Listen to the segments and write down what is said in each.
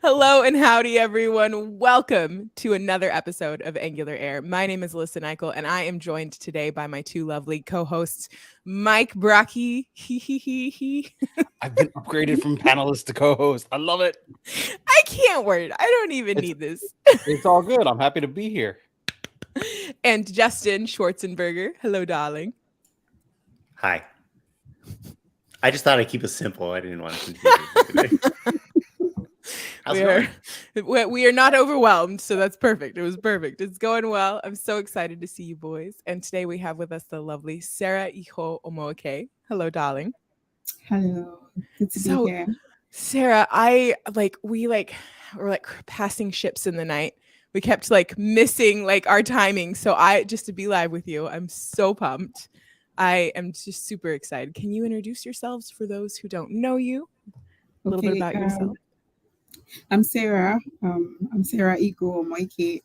Hello and howdy, everyone. Welcome to another episode of AngularAir. My name is Alyssa Nichol, and I am joined today by my two lovely co-hosts, Mike Brocky. I've been upgraded from panelist to co-host. I love it. I can't word. I don't even need this. It's all good. I'm happy to be here. And Justin Schwarzenberger. Hello, darling. Hi. I just thought I'd keep it simple. I didn't want to confuse you. We are not overwhelmed, so that's perfect. It was perfect. It's going well. I'm so excited to see you boys. And today we have with us the lovely Sarah Igho Omoike. Hello, darling. Hello. Good to be here. Sarah, we're passing ships in the night. We kept missing our timing. So just to be live with you, I'm so pumped. I am just super excited. Can you introduce yourselves for those who don't know you? A little bit about yourself. I'm Sarah. I'm Sarah Igho Omoike.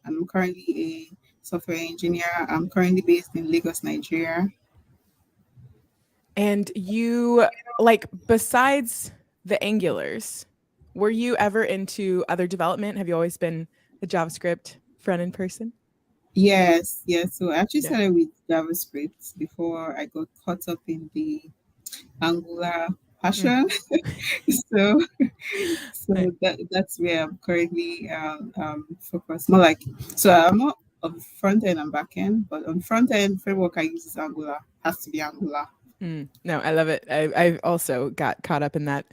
I'm currently a software engineer. I'm currently based in Lagos, Nigeria. And you, besides the Angulars, were you ever into other development? Have you always been a JavaScript front-end person? Yes. So I actually started with JavaScript before I got caught up in the Angular passion. so that's where I'm currently focused. I'm not on front end and back end, but on front end framework I use is Angular. Has to be Angular. No, I love it. I also got caught up in that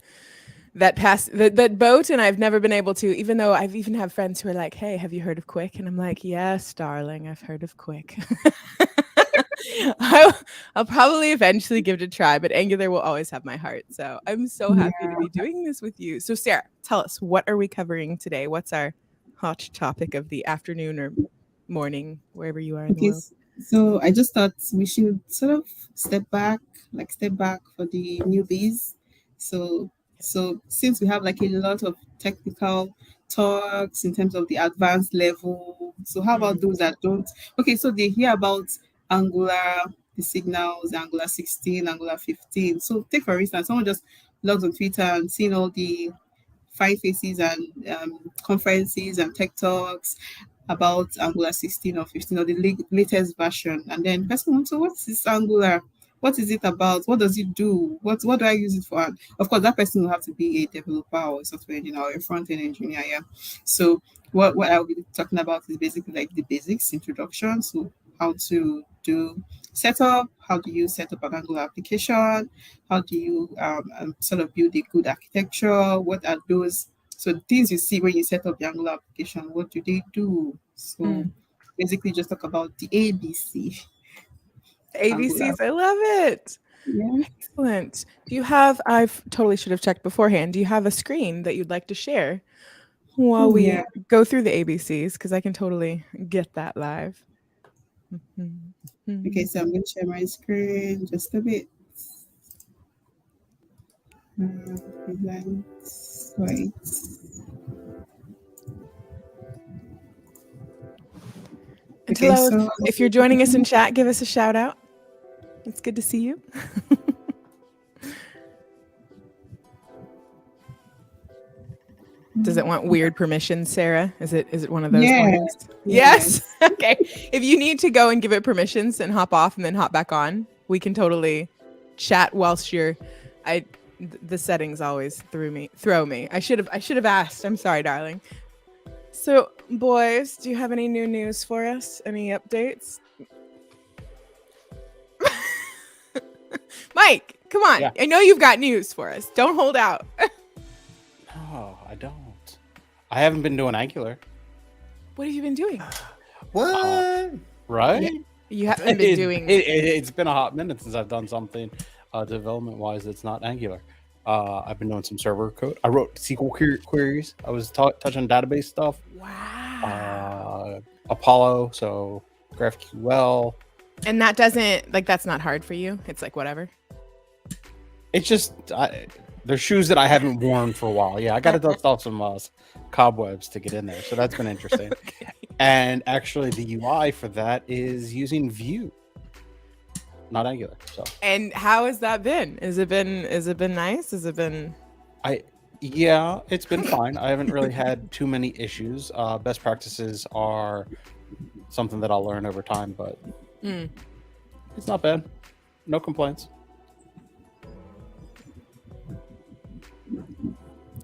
boat, and I've never been able to, even though I've even have friends who are like, hey, have you heard of Quick? And I'm like, yes, darling, I've heard of Quick. I'll probably eventually give it a try, but Angular will always have my heart. So I'm so happy to be doing this with you. So Sarah, tell us, what are we covering today? What's our hot topic of the afternoon or morning, wherever you are in the world? So I just thought we should sort of step back for the newbies. So since we have a lot of technical talks in terms of the advanced level, so how about those that don't? Okay, so they hear about Angular, the signals, Angular 16, Angular 15. So take for instance, someone just logs on Twitter and seeing all the Five Faces and conferences and tech talks about Angular 16 or 15 or the latest version, and then person wants, so what's this Angular? What is it about? What does it do? What do I use it for? And of course, that person will have to be a developer or a software engineer or a front-end engineer. Yeah. So what I'll be talking about is basically the basics, introduction. So how to do setup, how do you set up an Angular application, how do you sort of build a good architecture, what are those things you see when you set up the Angular application, what do they do? So basically just talk about the ABC. ABCs, I love it. Yeah. Excellent. Do you have, I've totally should have checked beforehand, do you have a screen that you'd like to share while we go through the ABCs? Because I can totally get that live. Okay, so I'm going to share my screen just a bit. Wait. Okay, hello. So if you're joining us in chat, give us a shout out. It's good to see you. Does it want weird permissions, Sarah? Is it one of those ones? Yes. Okay. If you need to go and give it permissions and hop off and then hop back on, we can totally chat whilst you're. The settings always throw me. I should have asked. I'm sorry, darling. So, boys, do you have any new news for us? Any updates? Mike, come on. Yeah. I know you've got news for us. Don't hold out. No, I don't. I haven't been doing Angular. What have you been doing? What? Right? Yeah, you haven't been doing... It's been a hot minute since I've done something development-wise that's not Angular. I've been doing some server code. I wrote SQL queries. I was touching database stuff. Wow. Apollo, so GraphQL. And that doesn't, that's not hard for you? It's whatever? It's just, they're shoes that I haven't worn for a while. Yeah, I got to dust off some cobwebs to get in there. So that's been interesting. Okay. And actually, the UI for that is using Vue, not Angular. So. And how has that been? Has it been nice? Has it been Yeah, it's been fine. I haven't really had too many issues. Best practices are something that I'll learn over time, but it's not bad. No complaints.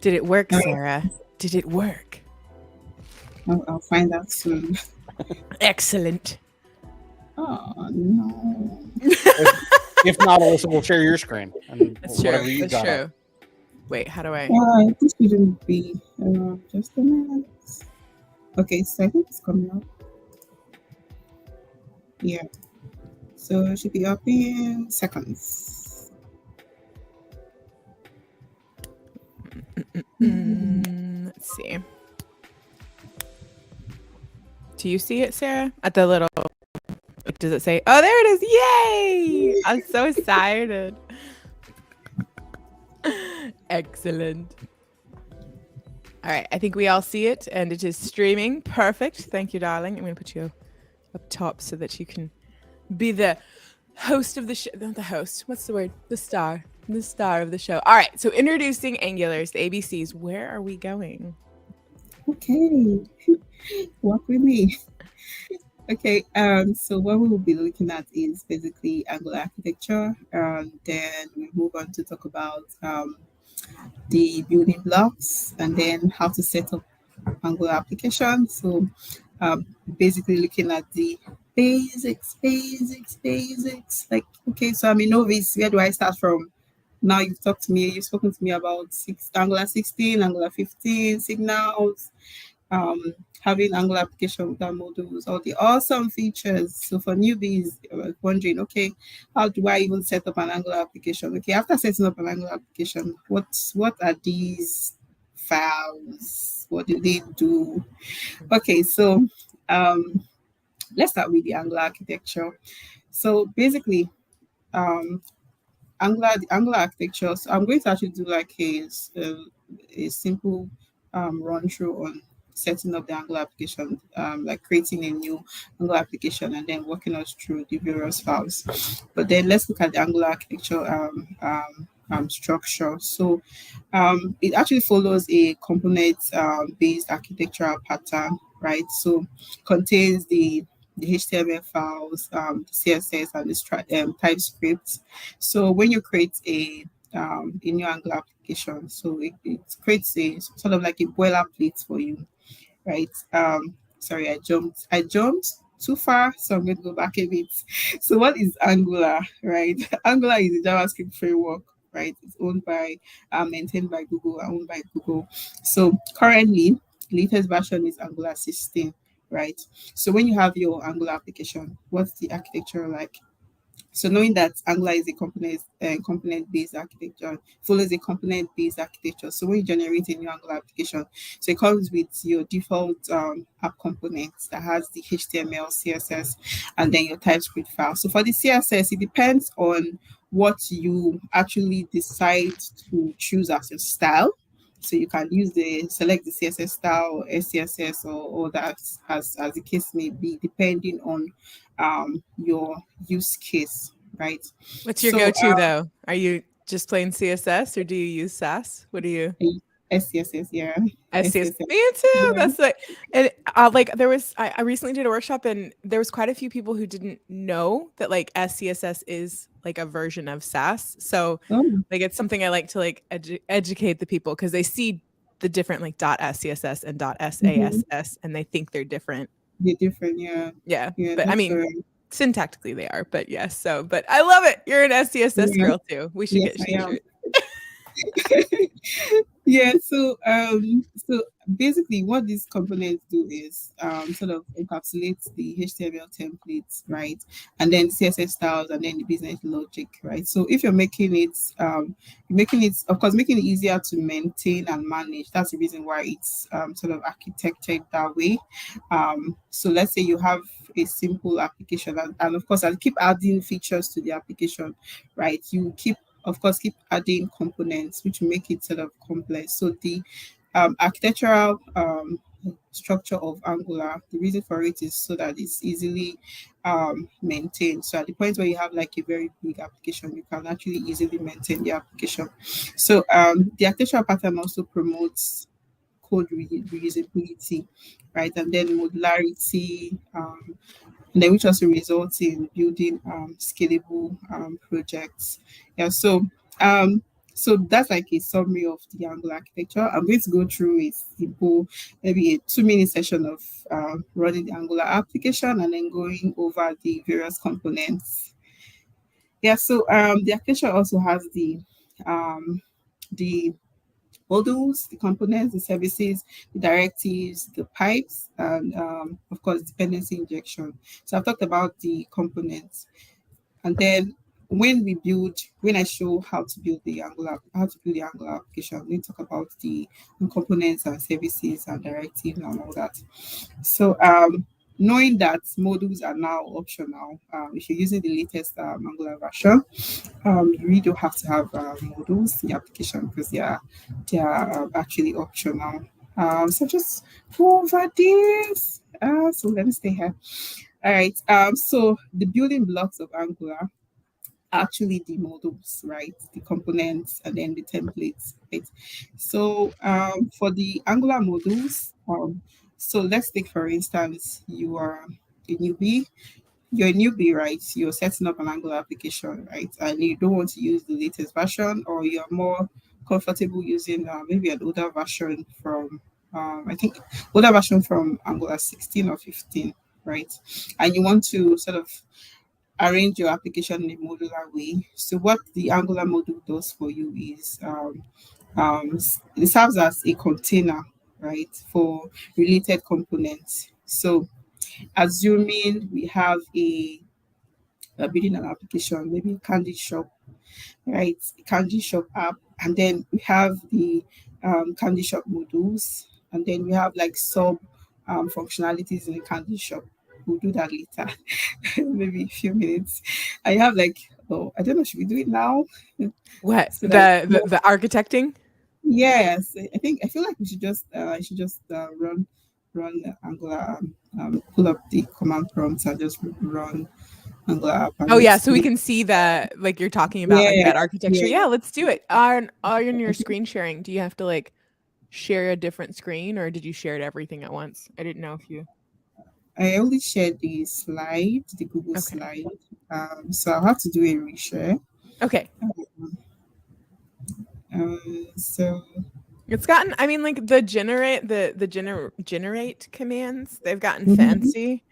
Did it work, Sarah? Did it work? I'll find out soon. Excellent. Oh no. If not, also we'll share your screen and That's whatever true. you That's got true. up. Wait, how do I? This shouldn't be. Just a minute. Okay, so I think it's coming up. Yeah. So it should be up in seconds. Let's see. Do you see it, Sarah? At the little. Does it say? Oh, there it is! Yay! I'm so excited. Excellent. All right, I think we all see it, and it is streaming. Perfect. Thank you, darling. I'm going to put you up top so that you can be the host of the show. Not the host. What's the word? The star. The star of the show. All right, so introducing Angulars, the ABCs. Where are we going? Okay. Walk with me. Okay, so what we will be looking at is basically Angular architecture. Then we move on to talk about the building blocks and then how to set up Angular application. So basically looking at the basics. Like, okay, so I'm a novice. Where do I start from? Now you've spoken to me about Angular 16, Angular 15, signals, having Angular application without modules, all the awesome features. So for newbies, wondering, okay, how do I even set up an Angular application? Okay, after setting up an Angular application, what are these files? What do they do? Okay, so let's start with the Angular architecture. So basically, um, the Angular architecture. So I'm going to actually do like a simple run through on setting up the Angular application, like creating a new Angular application and then walking us through the various files. But then let's look at the Angular architecture structure. So it actually follows a component based architectural pattern, right? So contains the HTML files, CSS, and the TypeScript. So when you create a new Angular application, so it creates a sort of like a boilerplate for you, right? Sorry, I jumped too far, so I'm going to go back a bit. So what is Angular, right? Angular is a JavaScript framework, right? It's owned by, maintained by Google, and owned by Google. So currently, the latest version is Angular 16, right? So when you have your Angular application, what's the architecture like? So knowing that Angular is a component-based architecture, follows a component-based architecture. So when you generate a new Angular application, so it comes with your default app components that has the HTML, CSS, and then your TypeScript file. So for the CSS, it depends on what you actually decide to choose as your style. So you can select the CSS style or SCSS or that as the case may be, depending on your use case, right? What's your So go-to though? Are you just plain CSS or do you use Sass? What do you? SCSS, yeah, SCSS. SCSS, Me too. yeah. That's like, and like there was, I recently did a workshop and there was quite a few people who didn't know that like SCSS is like a version of Sass. So Oh, like it's something I like to like educate the people because they see the different like .scss and mhm. .sass and they think they're different. They're different, yeah, Yeah, yeah, but I that's mean correct. syntactically they are. But yes, so but I love it. You're an SCSS Yeah, girl too. We should yes, get I am. t-shirts. Yeah, so basically what these components do is sort of encapsulates the HTML templates, right? And then CSS styles and then the business logic, right? So if you're making it, of course, making it easier to maintain and manage. That's the reason why it's sort of architected that way. So let's say you have a simple application and of course I'll keep adding features to the application, right? You keep adding components which make it sort of complex. So the architectural structure of Angular. The reason for it is so that it's easily maintained. So at the point where you have like a very big application, you can actually easily maintain the application. So the architectural pattern also promotes code reusability, right? And then modularity, and then which also results in building scalable projects. Yeah, um, so that's like a summary of the Angular architecture. I'm going to go through a simple, maybe a 2 minute session of running the Angular application and then going over the various components. Yeah, so the architecture also has the modules, the components, the services, the directives, the pipes, and of course, dependency injection. So I've talked about the components. And then when I show how to build the Angular application, we talk about the components and services and directives and all that. So knowing that modules are now optional, if you're using the latest Angular version, you really don't have to have modules in the application because they are actually optional. So just go over this. So let me stay here. All right. So the building blocks of Angular are actually the modules, right? The components and then the templates, right? So for the Angular modules, so let's take for instance you are a newbie. You're a newbie, right? You're setting up an Angular application, right? And you don't want to use the latest version, or you're more comfortable using maybe an older version from, I think, older version from Angular 16 or 15, right? And you want to sort of arrange your application in a modular way. So what the Angular module does for you is it serves as a container, right, for related components. So assuming we have a building an application, maybe a candy shop, right? A candy shop app, and then we have the candy shop modules, and then we have like sub functionalities in the candy shop. We'll do that later, maybe a few minutes. I have like, oh, I don't know, should we do it now? What So that the architecting? yes, I feel like we should just run Angular, pull up the command prompts and just run Angular app and Oh yeah, let's so we make, can see that like you're talking about like yeah, that architecture. yeah. Yeah, let's do it. Are you in your screen sharing? Do you have to like share a different screen or did you share it everything at once? I didn't know if you. I only shared the slide, the Google Okay. slide. So I'll have to do a reshare. Okay. So It's gotten, I mean, like the generate commands, they've gotten mhm. fancy.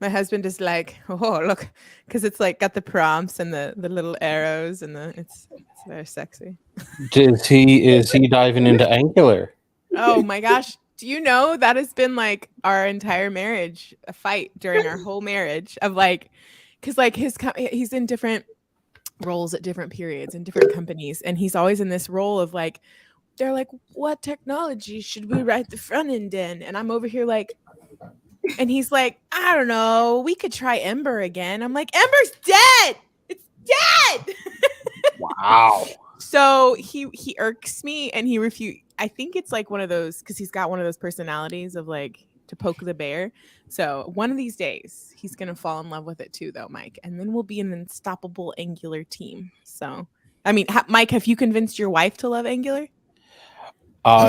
My husband is like, oh look, because it's like got the prompts and the little arrows and it's very sexy. Is he diving into Angular? Oh my gosh. Do you know that has been like our entire marriage, a fight during our whole marriage of like, because like he's in different roles at different periods in different companies. And he's always in this role of like, they're like, what technology should we write the front end in? And I'm over here like, and he's like, I don't know, we could try Ember again. I'm like, Ember's dead. It's dead. Wow. So he irks me and he refuse. I think it's like one of those because he's got one of those personalities of like to poke the bear. So one of these days he's gonna fall in love with it too, though, Mike, and then we'll be an unstoppable Angular team. So I mean, Mike, have you convinced your wife to love Angular?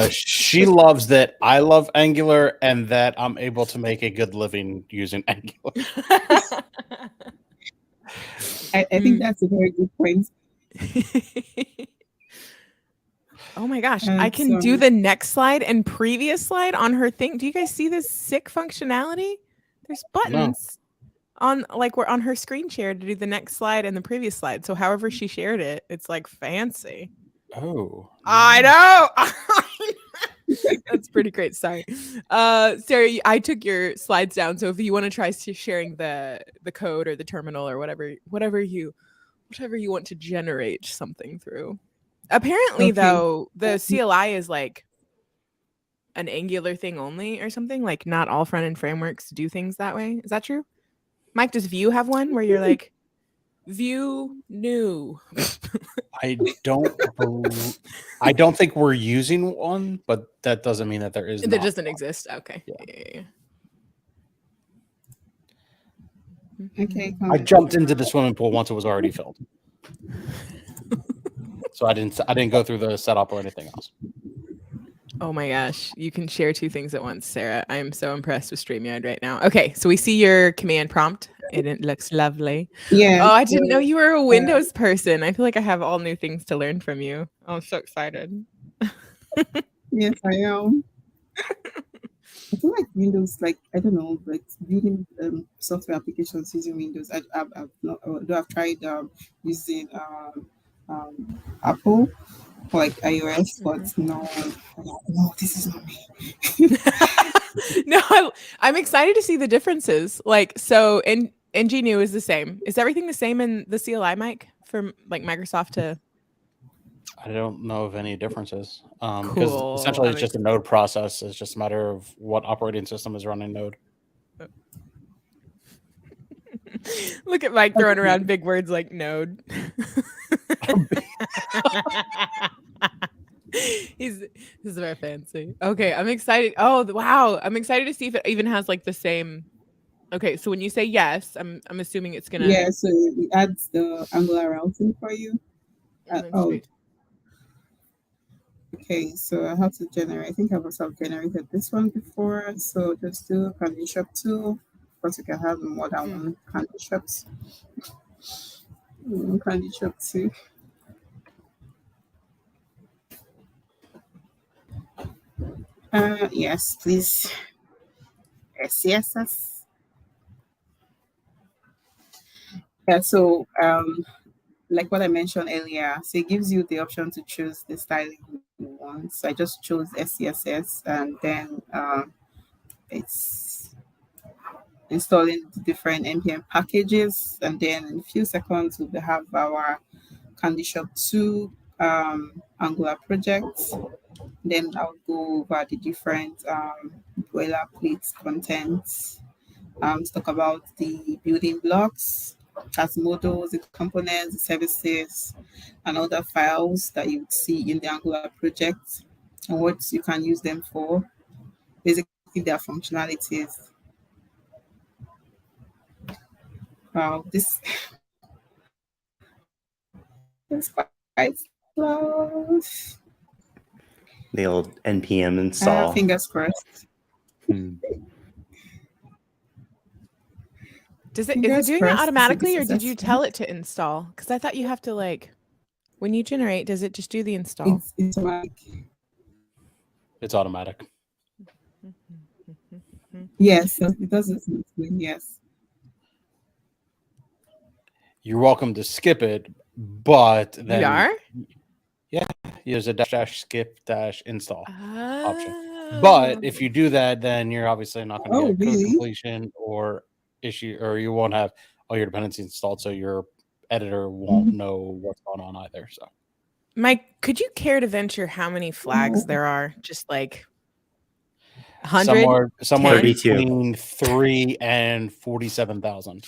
She loves that I love Angular and that I'm able to make a good living using Angular. I think that's a very good point. Oh my gosh, And I can do the next slide and previous slide on her thing. Do you guys see this sick functionality? There's buttons on like we're on her screen share to do the next slide and the previous slide. So however she shared it, it's like fancy. Oh, I know. That's pretty great. Sorry. Sarah, I took your slides down. So if you want to try sharing the code or the terminal or whatever you want to generate something through. Apparently, though, the CLI is like an Angular thing only or something. Like not all front end frameworks do things that way. Is that true? Mike, does Vue have one where you're like View new. I don't think we're using one, but that doesn't mean that there is. That doesn't exist. Okay. Yeah. Okay. I jumped into the swimming pool once it was already filled, so I didn't go through the setup or anything else. Oh my gosh, you can share two things at once, Sarah. I am so impressed with StreamYard right now. Okay, so we see your command prompt. It looks lovely. Yeah. Oh, I didn't know you were a Windows person. I feel like I have all new things to learn from you. Oh, I'm so excited. Yes, I am. I feel like Windows, like I don't know, like building software applications using Windows. I've not, although I've tried using Apple, like iOS, but no, this is not me. No, I'm excited to see the differences. Like, so NGNew is the same. Is everything the same in the CLI mic for like Microsoft to? I don't know of any differences because Cool. essentially it's just a node process. It's just a matter of what operating system is running Node. Look at Mike throwing around big words like node. He's very fancy. Okay, I'm excited. Oh wow, I'm excited to see if it even has like the same. Okay, so when you say yes, I'm assuming it's gonna. Yeah, so it adds the Angular routing for you. Okay, so I have to generate. I think I must have generated this one before. So just do candy shop 2. Of course, you can have more than one candy shops. Candy shop 2. Yes, please. Yes. Yeah, so like what I mentioned earlier, so it gives you the option to choose the styling you want. So I just chose SCSS, and then it's installing the different npm packages, and then in a few seconds we'll have our Candy Shop 2 Angular projects. Then I'll go over the different boilerplate contents, to talk about the building blocks, as models, the components, the services, and other files that you would see in the Angular project and what you can use them for, basically their functionalities. Wow, this is quite slow. The old npm install. Fingers crossed. Is it doing that automatically, or did you tell it to install? Because I thought you have to like, when you generate, does it just do the install? It's automatic. It's automatic. Yes, it does it. Yes. You're welcome to skip it, but then You are? Yeah, use a --skip-install option. But if you do that, then you're obviously not going to get code completion or issue, or you won't have all your dependencies installed, so your editor won't know what's going on either. So, Mike, could you care to venture how many flags there are? Just like 100? Somewhere 32. between 3 and 47,000.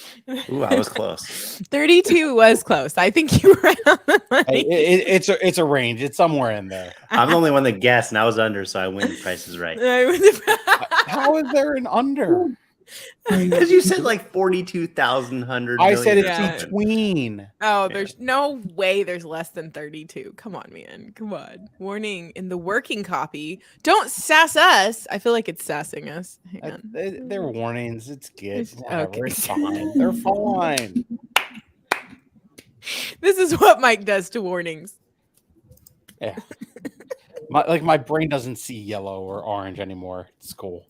Ooh, I was close. 32 was close. I think you were on the money. It's a range. It's somewhere in there. I'm the only one that guessed, and I was under, so I win. Price is right. How is there an under? Because you said like 42,100. I said it's between. Oh, there's no way there's less than 32. Come on, man. Come on. Warning in the working copy. Don't sass us. I feel like it's sassing us. Hang on. They're warnings. It's good. Okay. It's fine. They're fine. This is what Mike does to warnings. Yeah. My brain doesn't see yellow or orange anymore. It's cool.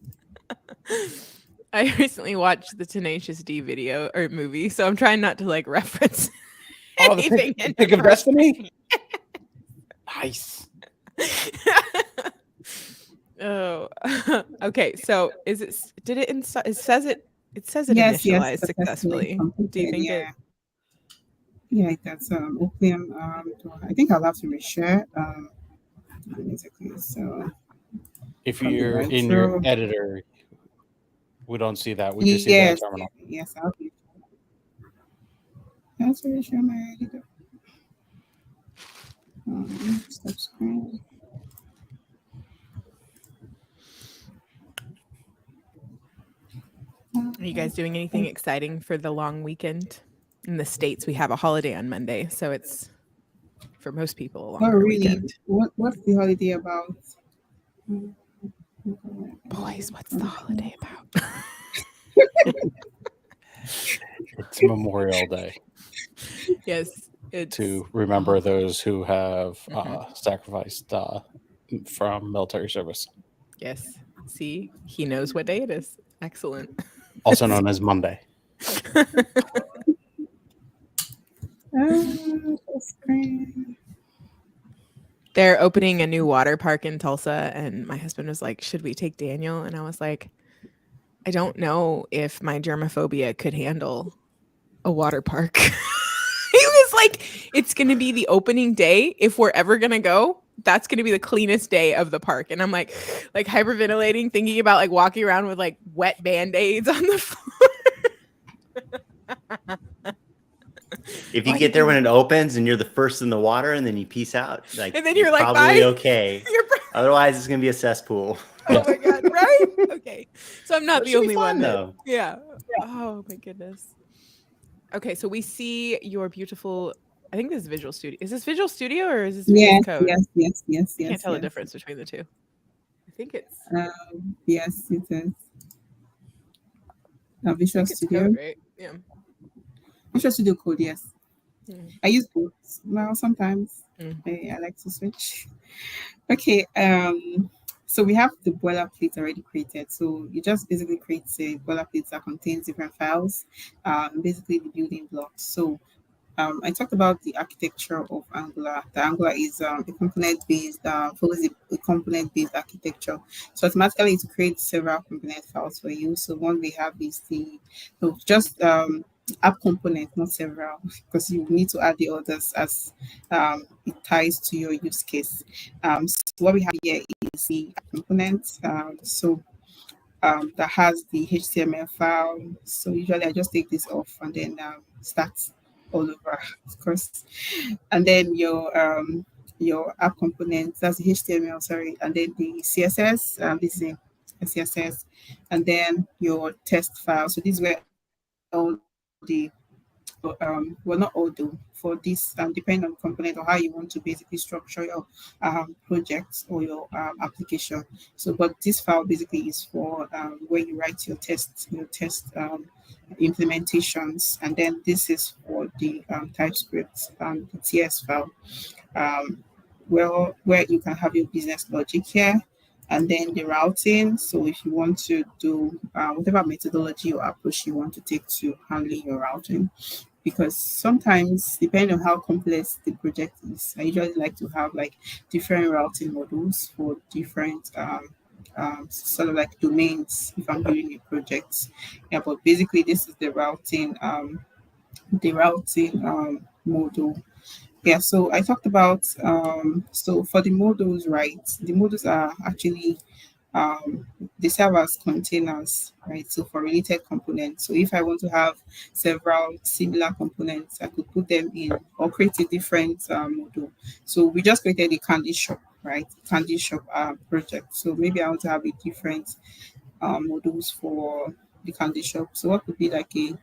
I recently watched the Tenacious D video or movie, so I'm trying not to like reference anything. The Pick of Destiny? Nice. Oh, okay. So did it install? It says it initialized successfully. Do you think it? Yeah, that's open. I think I'll have to reshare. Basically, so if you're in your editor, we don't see that. We just see that terminal. Yes, I'll be. That's really sure my editor. Stop screen. Are you guys doing anything exciting for the long weekend? In the States, we have a holiday on Monday, so it's for most people a Not longer really. weekend. What's the holiday about? Boys, what's the holiday about? It's Memorial Day Yes, it's to remember those who have Mhm. sacrificed from military service, Yes. See, he knows what day it is. Excellent. also known as Monday. Screen. They're opening a new water park in Tulsa, and my husband was like, "Should we take Daniel?" And I was like, "I don't know if my germophobia could handle a water park." He was like, "It's going to be the opening day. If we're ever going to go, that's going to be the cleanest day of the park." And I'm like hyperventilating, thinking about like walking around with like wet Band-Aids on the floor. If you get there when it opens and you're the first in the water and then you peace out, like, And then you're like, probably "Bye." okay. Otherwise, it's gonna be a cesspool. Oh my god, right? Okay. So I'm not It the should be only fun, one that, though. yeah. Oh my goodness. Okay, so we see your beautiful, I think this is Visual Studio. Is this Visual Studio or is this VS Yes, Code? yes. I can't tell the difference between the two. I think it's Yes, it is. I Visual think it's Studio. Code, right? Yeah. Visual Studio Code, yes. Mm. I use both. Well, sometimes I like to switch. Okay, so we have the boilerplate already created. So you just basically create a boilerplate that contains different files, basically the building blocks. So I talked about the architecture of Angular. The Angular is a component-based, follows a component-based architecture. So automatically it creates several component files for you. So one we have is the just app component, not several, because you need to add the others as it ties to your use case. So what we have here is the app component. That has the HTML file. So usually I just take this off and then start all over, of course. And then your app component, that's the HTML, sorry, and then the CSS, this is a CSS, and then your test file. So this is where all the well, not all do for this, depending on the component or how you want to basically structure your project or your application. So but this file basically is for where you write your test implementations, and then this is for the TypeScript, the TS file, um, where you can have your business logic here, and then the routing. So if you want to do whatever methodology or approach you want to take to handling your routing, because sometimes depending on how complex the project is, I usually like to have like different routing models for different sort of like domains if I'm doing a project. Yeah, but basically this is the routing model. Yeah, so I talked about so for the modules, right? The modules are actually they serve as containers, right? So for related components. So if I want to have several similar components, I could put them in or create a different module. So we just created a candy shop, right? Candy shop project. So maybe I want to have a different modules for the candy shop. So what could be like a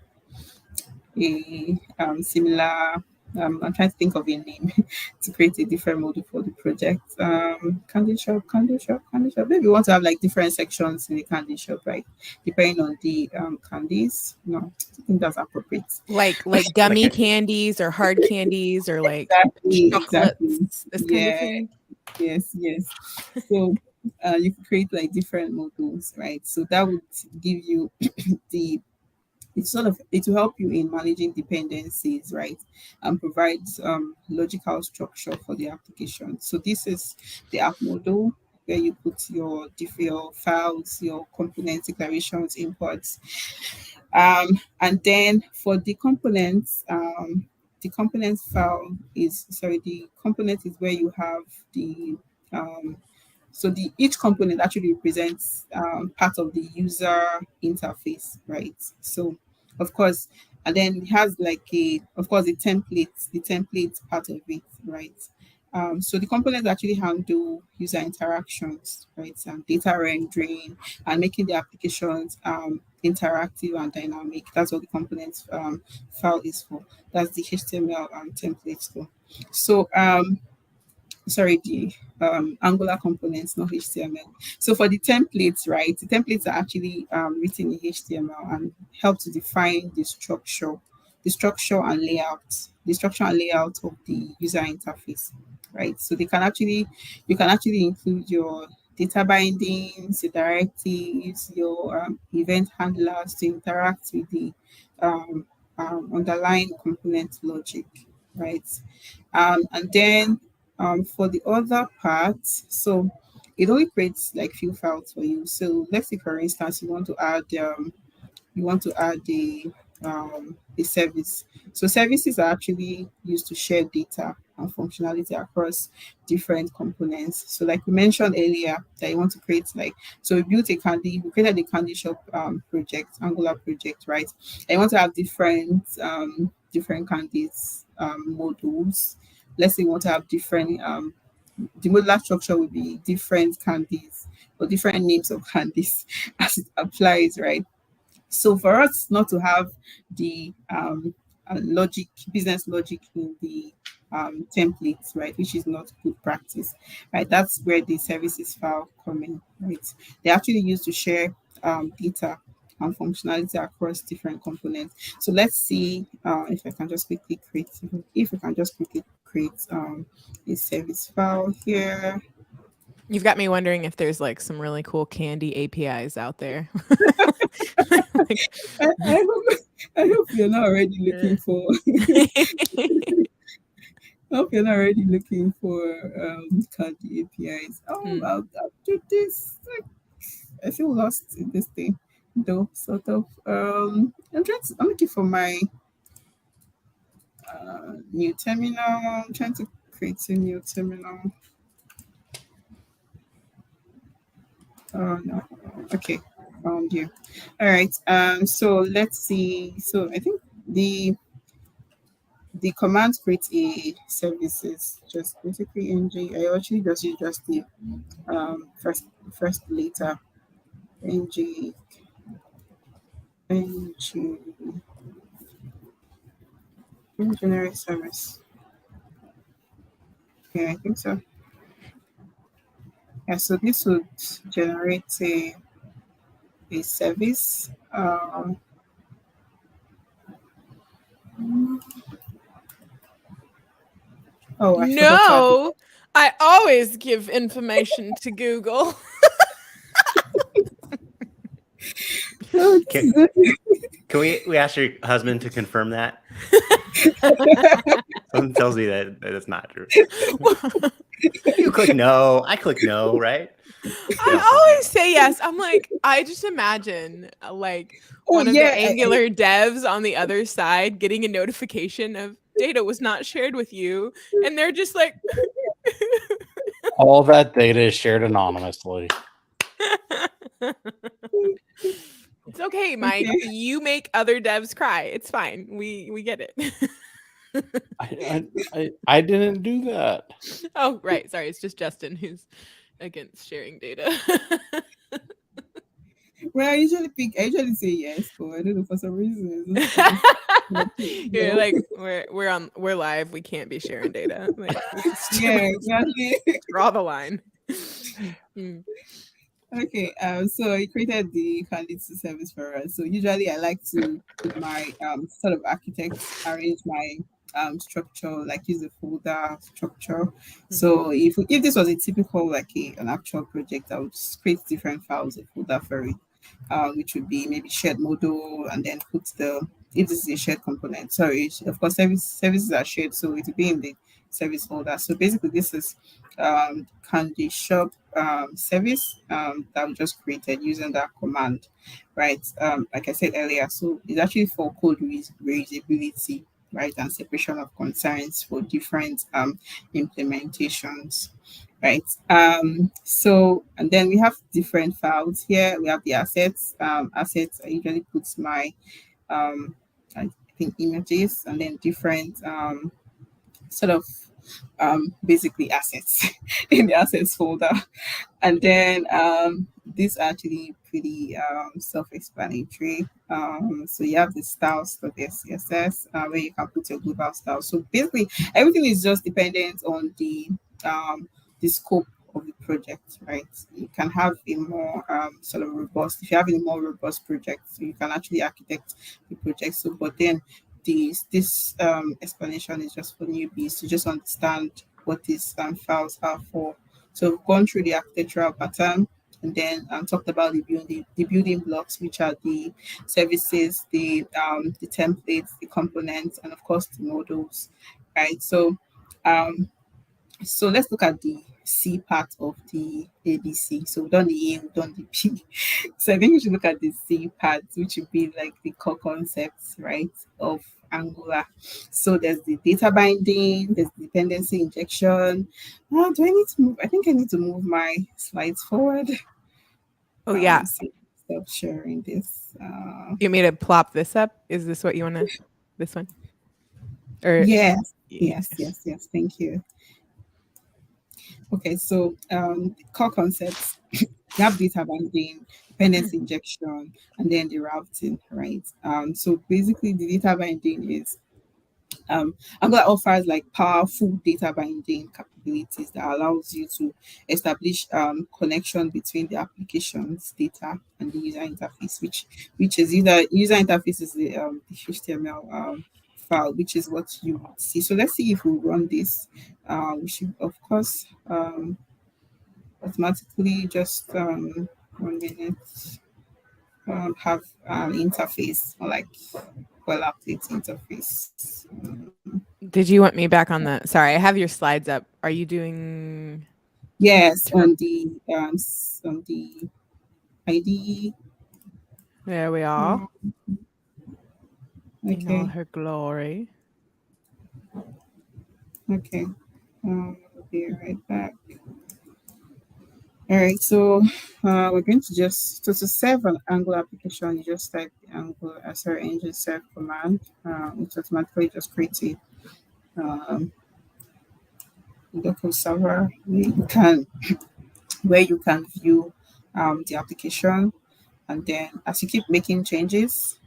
similar I'm trying to think of a name to create a different model for the project. Candy shop. Maybe we want to have like different sections in the candy shop, right? Depending on the candies. No, I think that's appropriate. Like gummy candies or hard candies or like Exactly. chocolates, this kind of thing. Yes. So you can create like different modules, right? So that would give you the it will help you in managing dependencies, right, and provides logical structure for the application. So this is the app model where you put your files, your component declarations, imports, and then for the components file is sorry, the component is where you have the so the each component actually represents part of the user interface, right? So of course, And then it has like of course, the template part of it, right? So the components actually handle user interactions, right? Data rendering and making the applications interactive and dynamic. That's what the components file is for. That's the HTML templates for. So sorry, the Angular components, not HTML. So for the templates, right, the templates are actually written in HTML and help to define the structure and layout, of the user interface, right? So you can actually include your data bindings, your directives, your event handlers to interact with the um, underlying component logic, right? And then for the other part, so it only creates like few files for you. So let's say, for instance, you want to add a service. So services are actually used to share data and functionality across different components. So like we mentioned earlier that you want to create like, so we created a candy shop project, Angular project, right? And you want to have different candies modules. Let's say you want to have different the modular structure will be different candies or different names of candies as it applies, right? So for us not to have the business logic in the templates, right, which is not good practice, right? That's where the services file come in, right? They actually used to share data and functionality across different components. So let's see if I can just quickly create, a service file here. You've got me wondering if there's like some really cool candy APIs out there. I hope you're not already looking for. I hope you're not already looking for candy APIs. Oh, I'll do this. I feel lost in this thing, though. Sort of. I'm looking for my new terminal. I'm trying to create a new terminal. Oh no. Okay, found you. All right. So let's see. So I think the command create a services, just basically ng. I actually just use just the first later ng ng generate service. Yeah, I think so. Yeah, so this would generate a service. Oh, I forgot to add No, I always give information to Google. Can, can we ask your husband to confirm that? Something tells me that it's not true. You click no. I click no, right? I always say yes. I'm like, I just imagine like one of the Angular devs on the other side getting a notification of data was not shared with you. And they're just like, all that data is shared anonymously. It's okay, Mike. Okay. You make other devs cry. It's fine. We get it. I didn't do that. Oh, right. Sorry. It's just Justin who's against sharing data. Well, I usually say yes, but I don't know, for some reason. You're like, we're live. We can't be sharing data. Like, yeah, exactly. Draw the line. Okay, so I created the candidate service for us. So usually I like to, with my sort of architects, arrange my structure, like use a folder structure. So if this was a typical like an actual project, I would just create different files, a folder for it, which would be maybe shared module, and then put if this is a shared component. Sorry, of course services are shared, so it will be in the service folder. So basically this is candy shop service that we just created using that command, right? Like I said earlier, so it's actually for code reusability, right, and separation of concerns for different implementations, right? So, and then we have different files here. We have the assets. Assets, I usually put my think images, and then different sort of basically assets in the assets folder. And then this actually pretty self-explanatory. So you have the styles for the CSS where you can put your global style. So basically everything is just dependent on the scope of the project, right? You can have a more sort of robust, if you have a more robust project, so you can actually architect the project. So but then this explanation is just for newbies to just understand what these files are for. So we've gone through the architectural pattern, and then talked about the building blocks, which are the services, the templates, the components, and of course the models, right? So let's look at the C part of the ABC. So we've done the A, we've done the P. So I think we should look at the C part, which would be like the core concepts, right, of Angular. So there's the data binding, there's dependency injection. Do I need to move? I think I need to move my slides forward. Oh yeah. So stop sharing this. You want me to plop this up? Is this what you want to? This one? Or yes. Thank you. Okay, so core concepts. You have data binding, dependency injection, and then the routing, right? So basically the data binding is Angular offers like powerful data binding capabilities that allows you to establish connection between the application's data and the user interface, which is either user interface is the HTML file, which is what you would see. So let's see if we run this. We should of course automatically just 1 minute have an interface or like update interface. Did you want me back on the? Sorry, I have your slides up. Are you doing? Yes, on the IDE. There we are. In all Okay. her glory. Okay. I'll be right back. All right, so we're going to just to save an Angular application, you just type the Angular engine serve command, which automatically just creates a local server where you can view the application, and then as you keep making changes,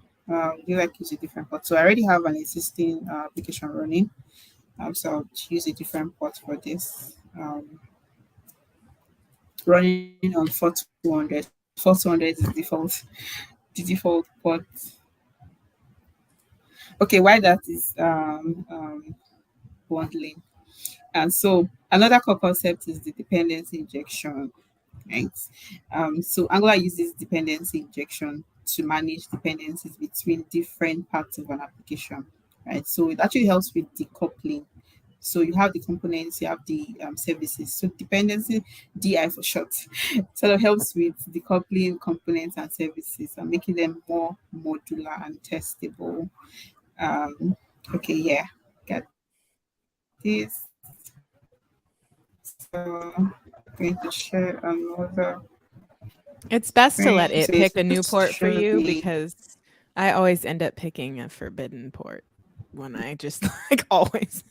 you like use a different port. So I already have an existing application running, so I'll use a different port for this. Running on 4200. 4200 is the default port. Okay, why that is bundling. And so another core concept is the dependency injection, right? So Angular uses dependency injection to manage dependencies between different parts of an application, right? So it actually helps with decoupling. So you have the components, you have the services. So dependency, DI for short, sort of helps with decoupling components and services and making them more modular and testable. Okay, yeah, got this. So I'm going to share another. It's best to let it So pick it's a new just port for show you the- because I always end up picking a forbidden port when I just like always.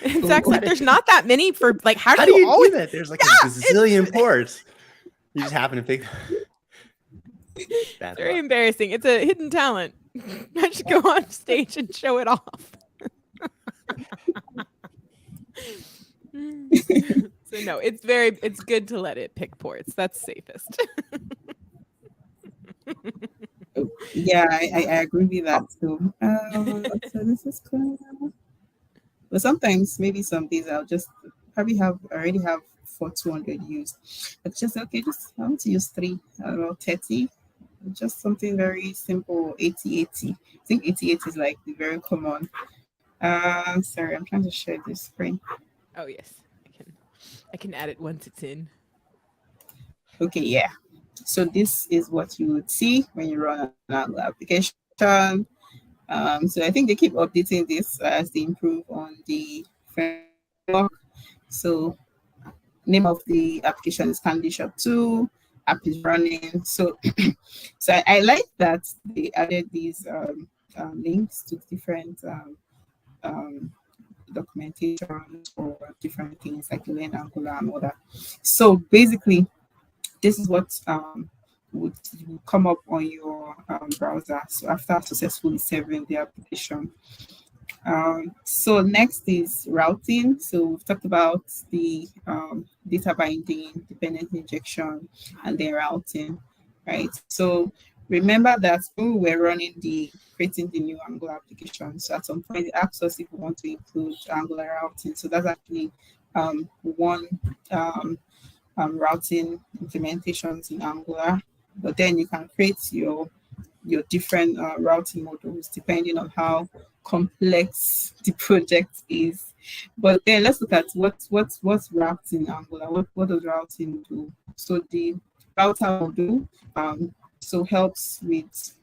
It's actually like there's not that many for like how do you always do that? There's like a gazillion ports. You just happen to pick. It's very embarrassing. It's a hidden talent. I should go on stage and show it off. So no, it's good to let it pick ports. That's safest. Yeah, I agree with that too. So this is cool. But sometimes, maybe some days I'll just probably already have 4200 used. It's just okay. Just I want to use 3, I don't know, 30. Just something very simple. 8080. I think 8080 is like the very common. Sorry, I'm trying to share this screen. Oh yes, I can add it once it's in. Okay, yeah. So this is what you would see when you run an Angular application. So I think they keep updating this as they improve on the framework. So name of the application is Candy Shop 2. App is running. So so I like that they added these links to different documentation or different things like learn Angular and all that. So basically, this is what would come up on your browser. So after successfully saving the application. So next is routing. So we've talked about the data binding, dependency injection, and then routing, right? So remember that when we were running creating the new Angular application, so at some point it asks us if we want to include Angular routing. So that's actually one routing implementations in Angular, but then you can create your different routing models depending on how complex the project is. But then let's look at what's routing Angular. What does routing do? So the router module helps with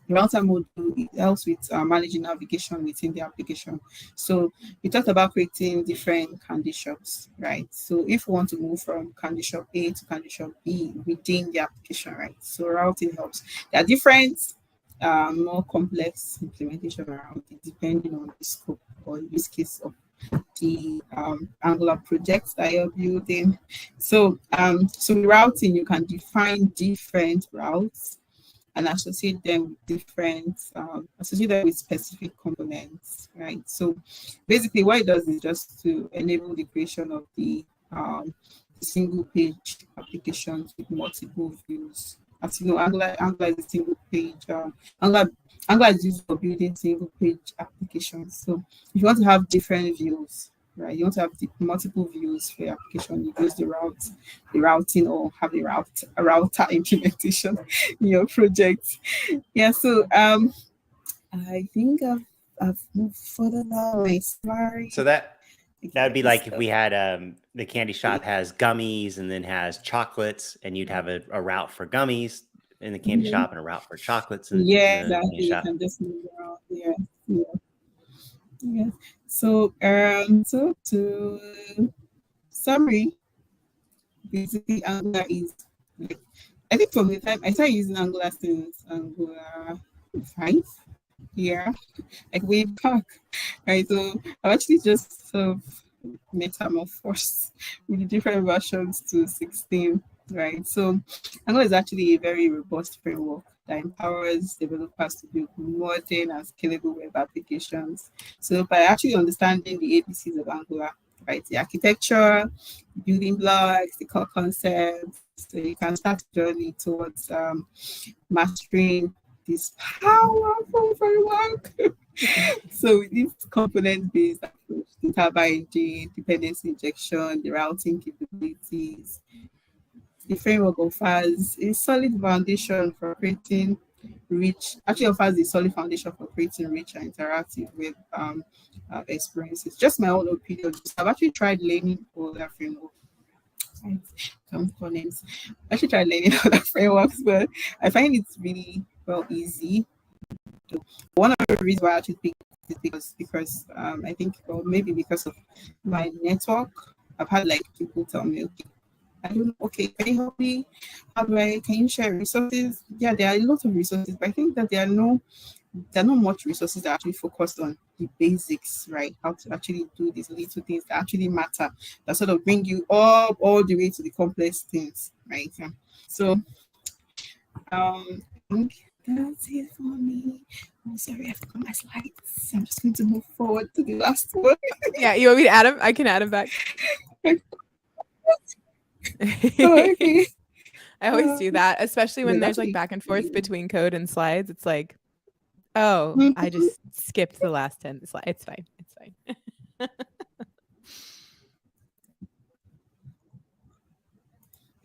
router module. It helps with managing navigation within the application. So we talked about creating different candy shops, right? So if we want to move from candy shop A to candy shop B within the application, right? So routing helps. There are different more complex implementation around it depending on the scope or use case of the Angular projects that you're building. So with routing, you can define different routes and associate them with specific components, right? So basically what it does is just to enable the creation of the single page applications with multiple views. As you know, Angular is a single page. Angular is used for building single page applications. So if you want to have different views, right? You want to have multiple views for your application. You use the routing, or have a router implementation in your project. Yeah. So I think I've moved further down my slide. So that would be like if we had the candy shop has gummies and then has chocolates, and you'd have a route for gummies in the candy shop and a route for chocolates. Exactly. You can just move around. Yeah. So to summary, basically Angular is like, I think from the time I started using Angular since Angular 5, like way back, right? So I've actually just sort of metamorphosed with the different versions to 16, right? So Angular is actually a very robust framework that empowers developers to build modern and scalable web applications. So by actually understanding the ABCs of Angular, right, the architecture, building blocks, the core concepts, so you can start the journey towards mastering this powerful framework. So with this component-based approach, data binding, dependency injection, the routing capabilities, the framework offers a solid foundation for creating rich and interactive web experiences. Just my own opinion. I've actually tried learning all that framework. Components. I actually tried learning other frameworks, but I find it's really easy. One of the reasons why I actually picked it because I think, or maybe because of my network, I've had like people tell me, okay, I don't know, okay, can you help me? Can you share resources? Yeah, there are a lot of resources, but I think that there are not much resources that actually focused on the basics, right? How to actually do these little things that actually matter, that sort of bring you up all the way to the complex things, right? So I think that's it for me. Oh, sorry, I forgot my slides. I'm just going to move forward to the last one. Yeah, you want me to add him? I can add him back. Okay. I always do that, especially when there's like back and forth between code and slides. It's like, oh, I just skipped the last 10 slides. It's fine. It's fine.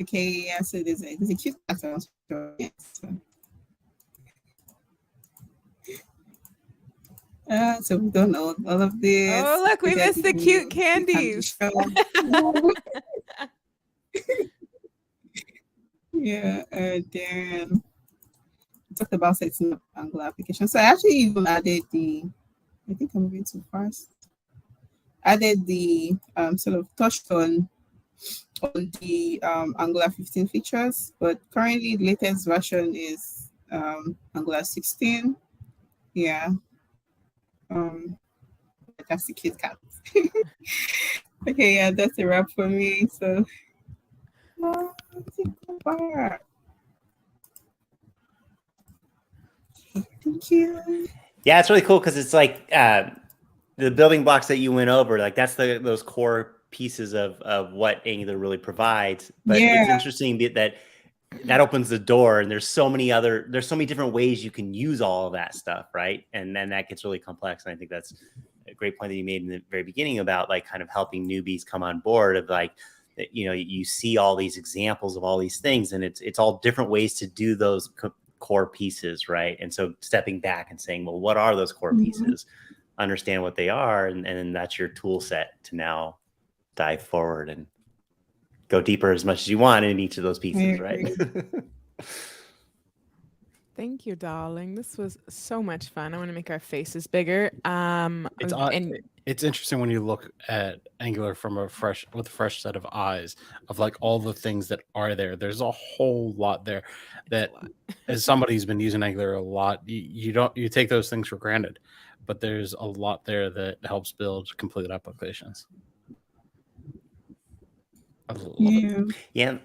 Okay, yeah, so there's a cute pattern. So we don't know all of this. Oh, look, we missed the cute candies. Yeah, then we talked about setting up Angular application. So I actually even added I think I'm moving too fast. Added the sort of touched on the Angular 15 features, but currently the latest version is Angular 16. Yeah. That's the Kit Kat. Okay, yeah, that's a wrap for me. So, thank you. Yeah, it's really cool because it's like the building blocks that you went over. Like that's those core pieces of what Angular really provides. But it's interesting that opens the door, and there's so many different ways you can use all of that stuff, right? And then that gets really complex. And I think that's a great point that you made in the very beginning about like kind of helping newbies come on board of like, you know, you see all these examples of all these things, and it's all different ways to do those core pieces, right? And so stepping back and saying, well, what are those core pieces? Understand what they are, and then that's your tool set to now dive forward and go deeper as much as you want in each of those pieces, right? Thank you, darling. This was so much fun. I want to make our faces bigger. It's interesting when you look at Angular from with a fresh set of eyes of like all the things that are there. There's a whole lot there that, as somebody who's been using Angular a lot, you take those things for granted, but there's a lot there that helps build complete applications. Yeah.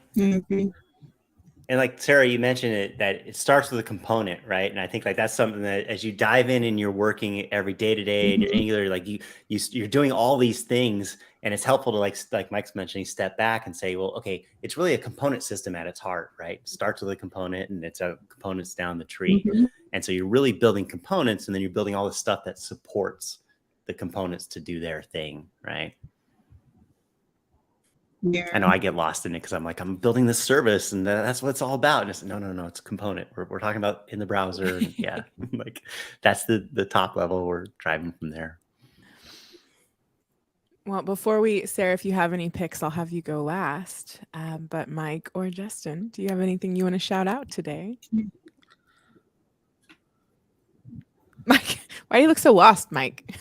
And like Sarah, you mentioned it, that it starts with a component, right? And I think like that's something that as you dive in and you're working every day to day and you're Angular, like you're doing all these things, and it's helpful to like Mike's mentioning, step back and say, well, okay, it's really a component system at its heart, right? It starts with a component, and it's a components down the tree. And so you're really building components, and then you're building all the stuff that supports the components to do their thing, right? Yeah. I know I get lost in it because I'm like, I'm building this service and that's what it's all about. And it's no, it's a component. We're talking about in the browser. And yeah, like that's the top level. We're driving from there. Well, before Sarah, if you have any picks, I'll have you go last. But Mike or Justin, do you have anything you want to shout out today? Mike, why do you look so lost, Mike?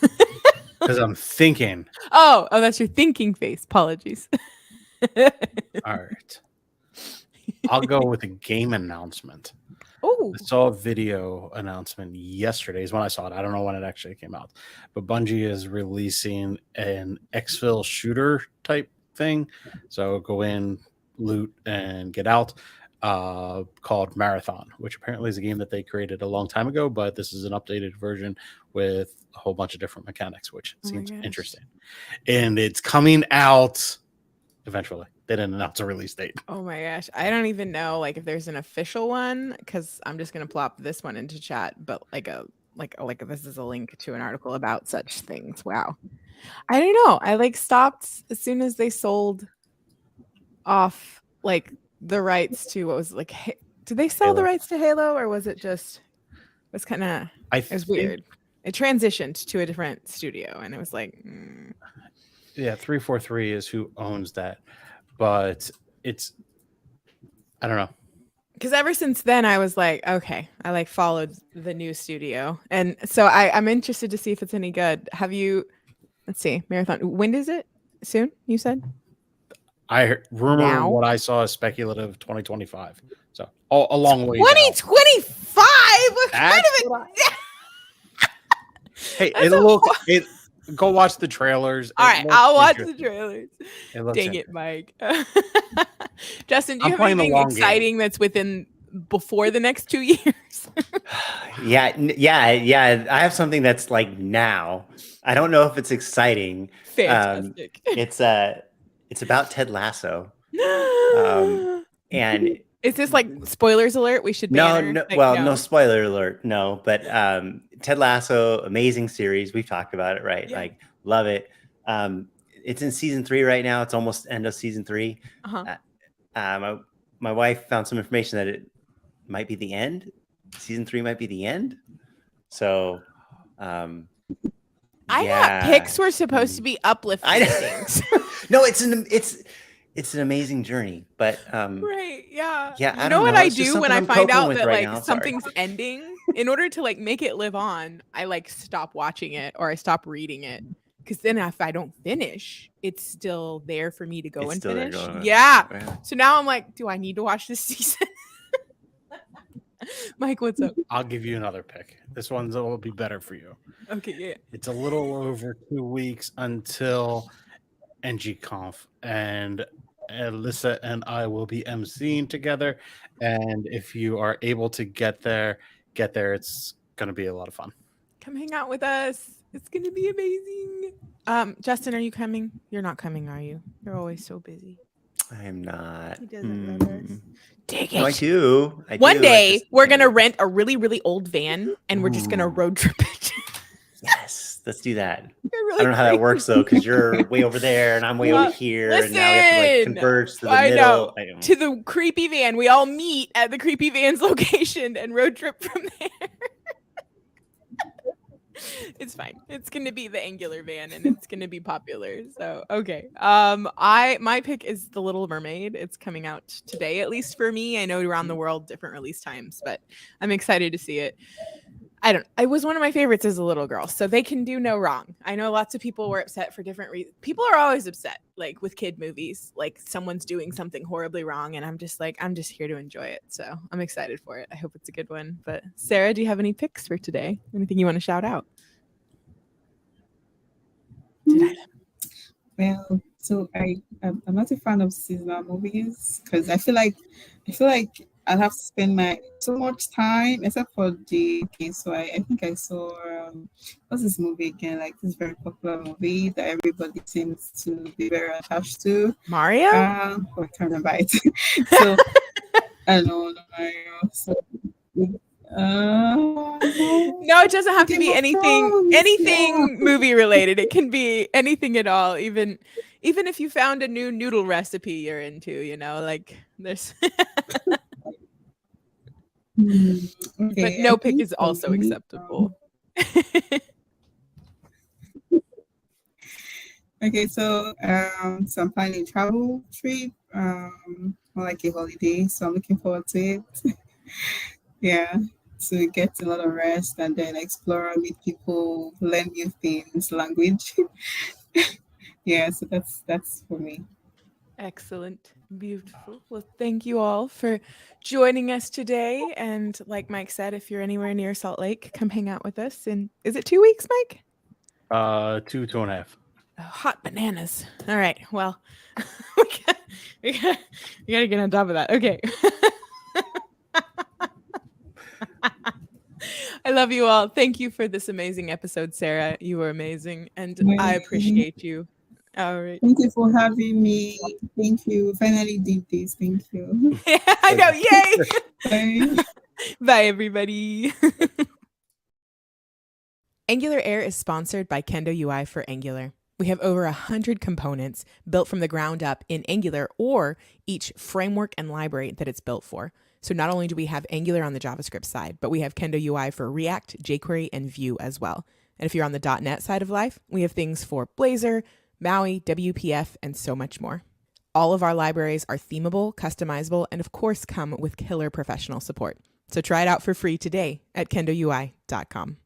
Because I'm thinking. Oh, that's your thinking face. Apologies. All right. I'll go with a game announcement. Oh, I saw a video announcement yesterday is when I saw it. I don't know when it actually came out, but Bungie is releasing an exfil shooter type thing. So go in, loot, and get out, called Marathon, which apparently is a game that they created a long time ago, but this is an updated version with a whole bunch of different mechanics, which seems interesting. And it's coming out eventually. They didn't announce a release date. Oh my gosh. I don't even know like if there's an official one, because I'm just gonna plop this one into chat, but like this is a link to an article about such things. Wow. I don't know. I like stopped as soon as they sold off like the rights to what was like did they sell the rights to Halo, or was it just it was kind of it was weird. It transitioned to a different studio, and it was like yeah, 343 is who owns that, but it's I don't know, because ever since then I was like, okay, I like followed the new studio, and so I'm interested to see if it's any good. Have you? Let's see, Marathon. When is it? Soon? You said. I heard, what I saw is speculative 2025, so a long way. 2025. What kind of Hey, go watch the trailers. All right, I'll watch the trailers. Dang it, Mike. Justin, do you have anything exciting that's before the next 2 years? Yeah. I have something that's like now. I don't know if it's exciting. Fantastic. It's about Ted Lasso. And is this like spoilers alert? We should no spoiler alert. No, but Ted Lasso, amazing series. We've talked about it, right? Yeah. Like, love it. It's in season 3 right now. It's almost end of season 3. My wife found some information that it might be the end. Season 3 might be the end. So, I thought picks were supposed to be uplifting things. No, it's an amazing journey, but right, yeah. You know what I do when I find out that like something's ending? In order to like make it live on, I like stop watching it or I stop reading it, because then if I don't finish, it's still there for me to go and finish. Yeah. So now I'm like, do I need to watch this season? Mike, what's up? I'll give you another pick. This one's will be better for you. Okay, yeah. It's a little over 2 weeks until NGConf, and Alyssa and I will be emceeing together. And if you are able to get there. It's going to be a lot of fun. Come hang out with us. It's going to be amazing. Justin, are you coming? You're not coming, are you? You're always so busy. I am not. He doesn't love us. Dang it. No, I do. One day, we're going to rent a really, really old van, and we're just going to road trip it. Yes, let's do that. Really I don't know how that works, though, because you're way over there, and I'm way over here, and now we have to like converge to the middle. I know. To the creepy van. We all meet at the creepy van's location and road trip from there. It's fine. It's gonna be the Angular van, and it's gonna be popular. So okay. My pick is The Little Mermaid. It's coming out today, at least for me. I know around the world different release times, but I'm excited to see it. It was one of my favorites as a little girl, so they can do no wrong. I know lots of people were upset for different reasons. People are always upset, like with kid movies, like someone's doing something horribly wrong, and I'm just here to enjoy it. So I'm excited for it. I hope it's a good one. But Sarah, do you have any picks for today? Anything you want to shout out? Well, so I'm not a fan of seasonal movies because I feel like I'll have to spend so much time, except for so I think I saw what's this movie again? Like this very popular movie that everybody seems to be very attached to. Mario? I can't remember it. So I know Mario. So no, it doesn't have to be anything movie related. It can be anything at all. Even if you found a new noodle recipe you're into, like there's. Okay, but no pick is also acceptable. Okay, so I'm planning a travel trip, more like a holiday. So I'm looking forward to it. Yeah, to get a lot of rest and then explore, meet people, learn new things, language. Yeah, so that's for me. Excellent. Beautiful. Well, thank you all for joining us today. And like Mike said, if you're anywhere near Salt Lake, come hang out with us. And is it 2 weeks, Mike? 2.5. Oh, hot bananas. All right. Well, we gotta get on top of that. Okay. I love you all. Thank you for this amazing episode, Sarah. You were amazing. And I appreciate you. All right. Thank you for having me. Thank you. Finally did this. Thank you. Yeah, I know. Yay. Bye. Bye, everybody. AngularAir is sponsored by Kendo UI for Angular. We have over 100 components built from the ground up in Angular or each framework and library that it's built for. So not only do we have Angular on the JavaScript side, but we have Kendo UI for React, jQuery, and Vue as well. And if you're on the .NET side of life, we have things for Blazor, Maui, WPF, and so much more. All of our libraries are themable, customizable, and of course come with killer professional support. So try it out for free today at kendoui.com.